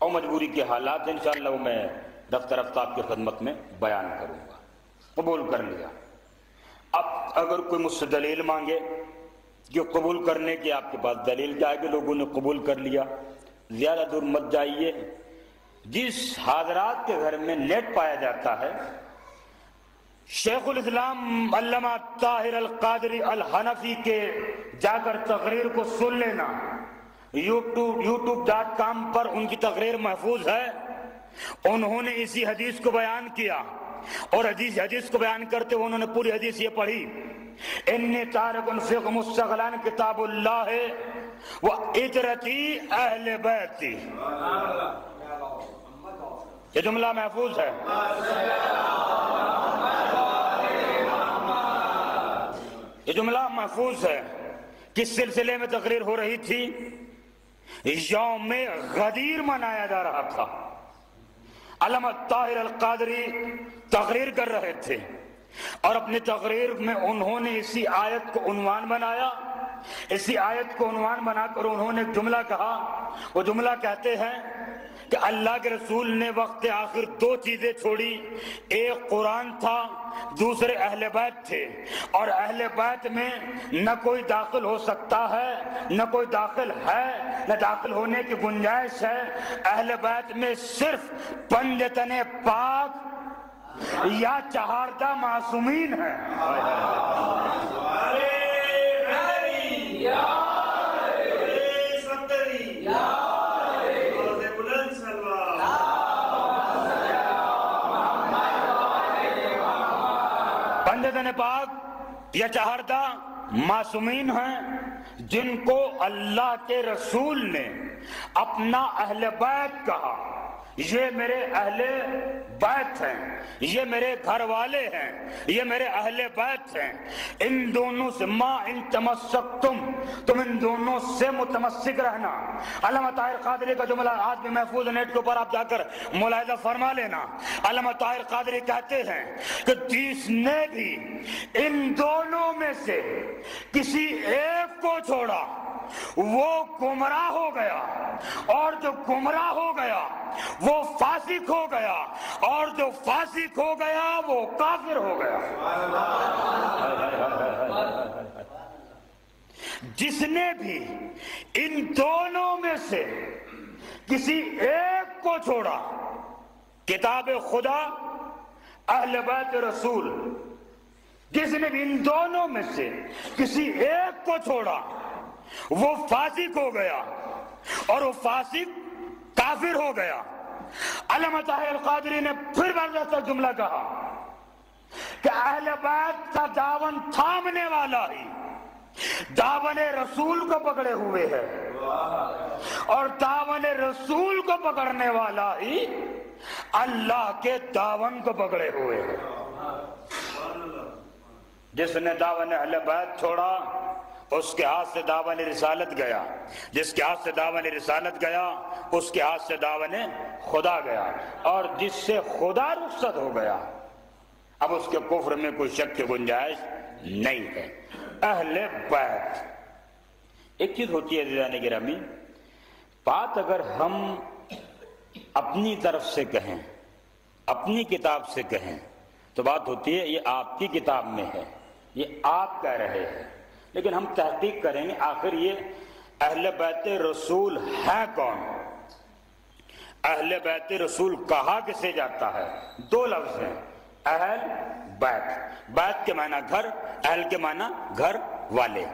اور مجبوری کے حالات انشاءاللہ وہ میں رفتہ رفتہ آپ کی خدمت میں بیان کروں گا۔ قبول کر لیا۔ اب اگر کوئی مجھ سے دلیل مانگے کہ قبول کرنے کی آپ کے پاس دلیل کیا ہے کہ لوگوں نے قبول کر لیا، زیادہ دور مت جائیے۔ جس حضرات کے گھر میں نیٹ پایا جاتا ہے، شیخ الاسلام علامہ طاہر القادری الحنفی کے جا کر تقریر کو سن لینا، youtube.com پر ان کی تقریر محفوظ ہے۔ انہوں نے اسی حدیث کو بیان کیا، اور حدیث کو بیان کرتے ہوئے انہوں نے پوری حدیث یہ پڑھی، انی تارک فیکم الثقلین کتاب اللہ و اطرتی اہل بیتی۔ یہ جملہ محفوظ ہے۔ یہ جملہ محفوظ ہے۔ کس سلسلے میں تقریر ہو رہی تھی؟ یوم غدیر منایا جا رہا تھا۔ علامہ طاہر القادری تقریر کر رہے تھے، اور اپنی تقریر میں انہوں نے اسی آیت کو عنوان بنایا۔ اسی آیت کو عنوان بنا کر انہوں نے ایک جملہ کہا۔ وہ جملہ کہتے ہیں کہ اللہ کے رسول نے وقت آخر دو چیزیں چھوڑی، ایک قرآن تھا، دوسرے اہل بیت تھے، اور اہل بیت میں نہ کوئی داخل ہو سکتا ہے، نہ کوئی داخل ہے، نہ داخل ہونے کی گنجائش ہے۔ اہل بیت میں صرف پنجتن پاک یا چہاردہ معصومین ہیں۔ پنجتن پاک یا چہاردہ معصومین ہیں، جن کو اللہ کے رسول نے اپنا اہل بیت کہا۔ یہ میرے اہل بیت ہیں، یہ میرے گھر والے ہیں، یہ میرے اہل بیت ہیں۔ ان دونوں سے ما ان تمسکتم، تم ان دونوں سے متمسک رہنا۔ علامہ طاہر قادری کا جملہ آج بھی محفوظ نیٹ کے اوپر، آپ جا کر ملاحظہ فرما لینا۔ علامہ طاہر قادری کہتے ہیں کہ جس نے بھی ان دونوں میں سے کسی ایک کو چھوڑا وہ گمراہ ہو گیا، اور جو گمراہ ہو گیا وہ فاسق ہو گیا، اور جو فاسق ہو گیا وہ کافر ہو گیا۔ جس نے بھی ان دونوں میں سے کسی ایک کو چھوڑا، کتاب خدا، اہل بیت رسول، جس نے بھی ان دونوں میں سے کسی ایک کو چھوڑا وہ فاسق ہو گیا، اور وہ فاسق کافر ہو گیا۔ علامہ طاہر القادری نے پھر برداشت جملہ کہا کہ اہل بیت کا دامن تھامنے والا ہی دامن رسول کو پکڑے ہوئے ہے، اور دامن رسول کو پکڑنے والا ہی اللہ کے دامن کو پکڑے ہوئے ہے۔ جس نے دامن اہل بیت چھوڑا اس کے ہاتھ سے دامن رسالت گیا، جس کے ہاتھ سے دامن رسالت گیا اس کے ہاتھ سے دامن خدا گیا، اور جس سے خدا رخصت ہو گیا اب اس کے کفر میں کوئی شک کی گنجائش نہیں ہے۔ اہل بیت ایک چیز ہوتی ہے عزیزان گرامی، بات اگر ہم اپنی طرف سے کہیں، اپنی کتاب سے کہیں تو بات ہوتی ہے یہ آپ کی کتاب میں ہے، یہ آپ کہہ رہے ہیں، لیکن ہم تحقیق کریں گے آخر یہ اہل بیت رسول ہے کون؟ اہل بیت رسول کہا کسے جاتا ہے؟ دو لفظ ہیں، اہل بیت۔ بیت کے معنی گھر، اہل کے معنی گھر والے۔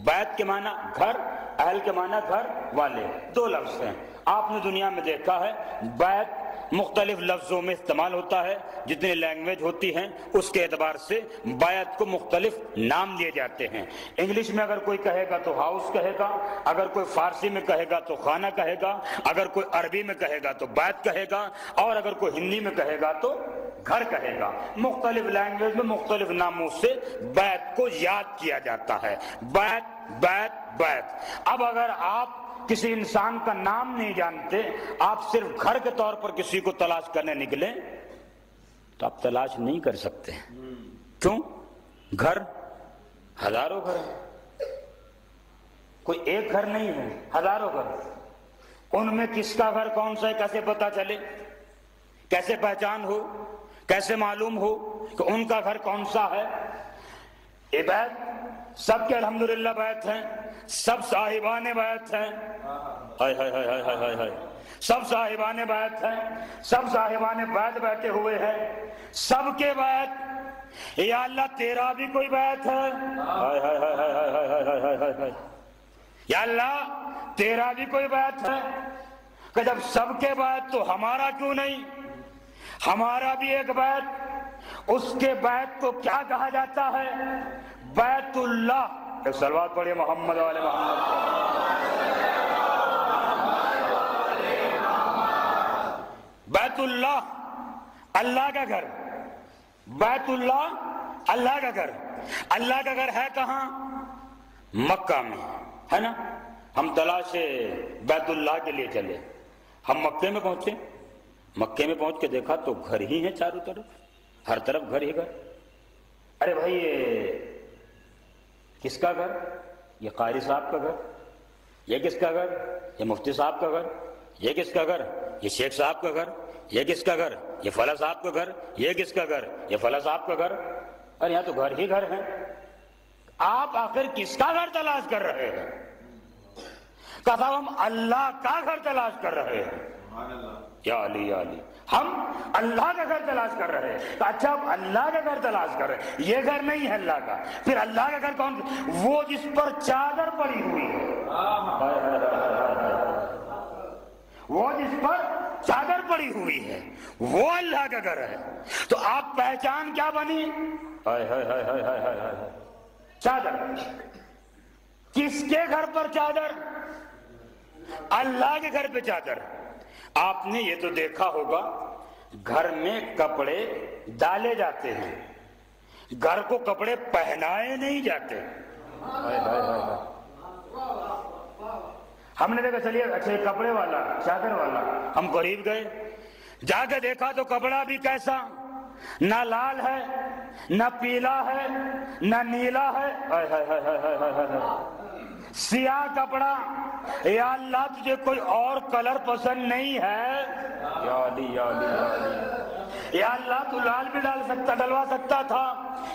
بیت کے معنی گھر، اہل کے معنی گھر والے، دو لفظ ہیں۔ آپ نے دنیا میں دیکھا ہے بیت مختلف لفظوں میں استعمال ہوتا ہے، جتنی لینگویج ہوتی ہیں اس کے اعتبار سے بیت کو مختلف نام دیے جاتے ہیں۔ انگلش میں اگر کوئی کہے گا تو ہاؤس کہے گا، اگر کوئی فارسی میں کہے گا تو خانہ کہے گا، اگر کوئی عربی میں کہے گا تو بیت کہے گا، اور اگر کوئی ہندی میں کہے گا تو گھر کہے گا۔ مختلف لینگویج میں مختلف ناموں سے بیت کو یاد کیا جاتا ہے، بیت بیت بیت۔ اب اگر آپ کسی انسان کا نام نہیں جانتے، آپ صرف گھر کے طور پر کسی کو تلاش کرنے نکلیں تو آپ تلاش نہیں کر سکتے۔ کیوں؟ گھر ہزاروں گھر ہیں، کوئی ایک گھر نہیں ہے، ہزاروں گھر۔ ان میں کس کا گھر کون سا ہے کیسے پتا چلے، کیسے پہچان ہو، کیسے معلوم ہو کہ ان کا گھر کون سا ہے؟ یہ بیت سب کے الحمدللہ بیت ہیں، سب صاحبان بیت ہیں، ہائے ہائے ہائے ہائے ہائے ہائے، سب صاحبان بیت ہیں، سب صاحبان بیت بیٹھے ہوئے ہیں، سب کے بیت۔ یا اللہ تیرا بھی کوئی بیت ہے، ہائے ہائے ہائے ہائے ہائے ہائے ہائے ہائے ہائے، یا اللہ تیرا بھی کوئی بیت ہے کہ جب سب کے بیت تو ہمارا کیوں نہیں؟ ہمارا بھی ایک بیت، اس کے بیت کو کیا کہا جاتا ہے؟ بیت اللہ۔ ایک صلوات پڑھیے محمد والے محمد۔ بیت اللہ اللہ کا گھر، بیت اللہ اللہ کا گھر۔ اللہ کا گھر ہے کہاں؟ مکہ میں، ہے نا؟ ہم تلاش بیت اللہ کے لیے چلے، ہم مکے میں پہنچے، مکے میں پہنچ کے دیکھا تو گھر ہی ہے چاروں طرف، ہر طرف گھر ہی گھر۔ ارے بھائی یہ کس کا گھر؟ یہ قاری صاحب کا گھر۔ یہ کس کا گھر؟ یہ مفتی صاحب کا گھر۔ یہ کس کا گھر؟ یہ شیخ صاحب کا گھر۔ یہ کس کا گھر؟ یہ فلاں صاحب کا گھر۔ یہ کس کا گھر؟ یہ فلاں صاحب کا گھر۔ ارے یہاں تو گھر ہی گھر ہیں، آپ آخر کس کا گھر تلاش کر رہے ہیں؟ کہا صاحب ہم اللہ کا گھر تلاش کر رہے ہیں۔ یا علی یا علی، ہم اللہ کا گھر تلاش کر رہے ہیں۔ اچھا ہم اللہ کا گھر تلاش کر رہے ہیں، یہ گھر نہیں ہے اللہ کا، پھر اللہ کا گھر کون؟ وہ جس پر چادر پڑی ہوئی ہے، وہ جس پر چادر پڑی ہوئی ہے وہ اللہ کا گھر ہے۔ تو آپ پہچان کیا بنی؟ ہائے ہائے ہائے ہائے ہائے ہائے ہائے، چادر۔ کس کے گھر پر چادر؟ اللہ کے گھر پہ چادر۔ آپ نے یہ تو دیکھا ہوگا گھر میں کپڑے ڈالے جاتے ہیں، گھر کو کپڑے پہنائے نہیں جاتے۔ ہم نے دیکھا چلیے اچھے کپڑے والا چادر والا، ہم قریب گئے، جا کے دیکھا تو کپڑا بھی کیسا، نہ لال ہے نہ پیلا ہے نہ نیلا ہے، سیاہ کپڑا۔ یا اللہ تجھے کوئی اور کلر پسند نہیں ہے؟ یا علی یا علی یا علی، یا اللہ تو لال بھی ڈلوا سکتا تھا،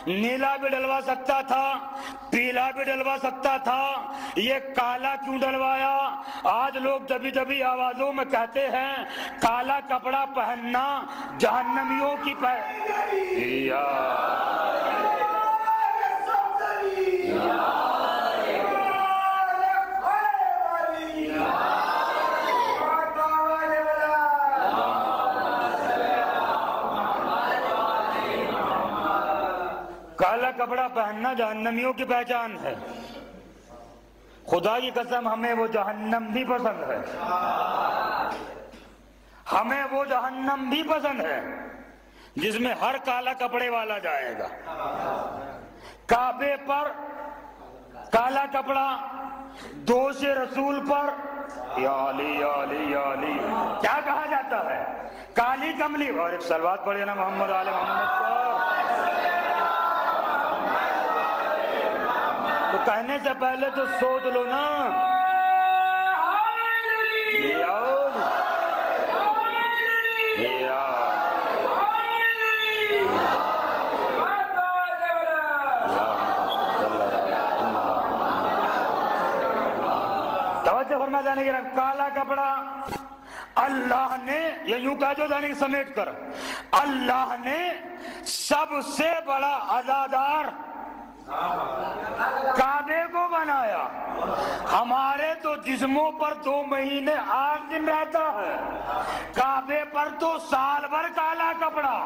نیلا بھی ڈلوا سکتا تھا، پیلا بھی ڈلوا سکتا تھا، یہ کالا کیوں ڈلوایا؟ آج لوگ دبی دبی آوازوں میں کہتے ہیں کالا کپڑا پہننا جہنمیوں کی کالا کپڑا پہننا جہنمیوں کی پہچان ہے۔ خدا کی قسم ہمیں وہ جہنم بھی پسند ہے، ہمیں وہ جہنم بھی پسند ہے جس میں ہر کالا کپڑے والا جائے گا۔ کعبے پر کالا کپڑا، دوش رسول پر یا علی یا علی یا علی کیا کہا جاتا ہے؟ کالی کملی۔ اور ایک صلوات پڑھے نا محمد آل محمد پر۔ تو کہنے سے پہلے تو سوچ لو نا، توجہ فرما جانے کی رکھ۔ کالا کپڑا اللہ نے، یہ یوں کہا جو جانے کی سمیٹ کر، اللہ نے سب سے بڑا عزادار کعبے کو بنایا۔ ہمارے تو جسموں پر 2 مہینے 8 دن رہتا ہے، کعبے پر تو سال بھر کالا کپڑا۔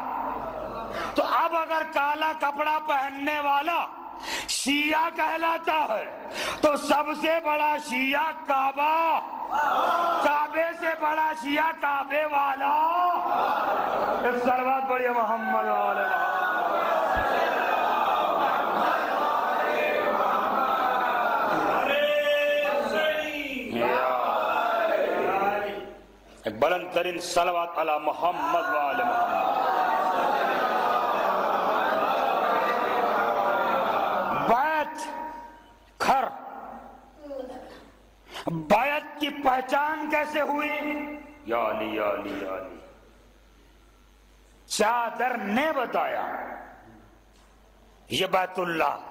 تو اب اگر کالا کپڑا پہننے والا شیعہ کہلاتا ہے تو سب سے بڑا شیعہ کعبہ، کعبے سے بڑا شیعہ کعبے والا۔ ایک صلوات پڑھیے محمد والے ایک بلند ترین صلوات علی محمد وآل محمد۔ بیت گھر، بیت کی پہچان کیسے ہوئی؟ یا علی یا علی یا علی، چادر نے بتایا یہ بیت اللہ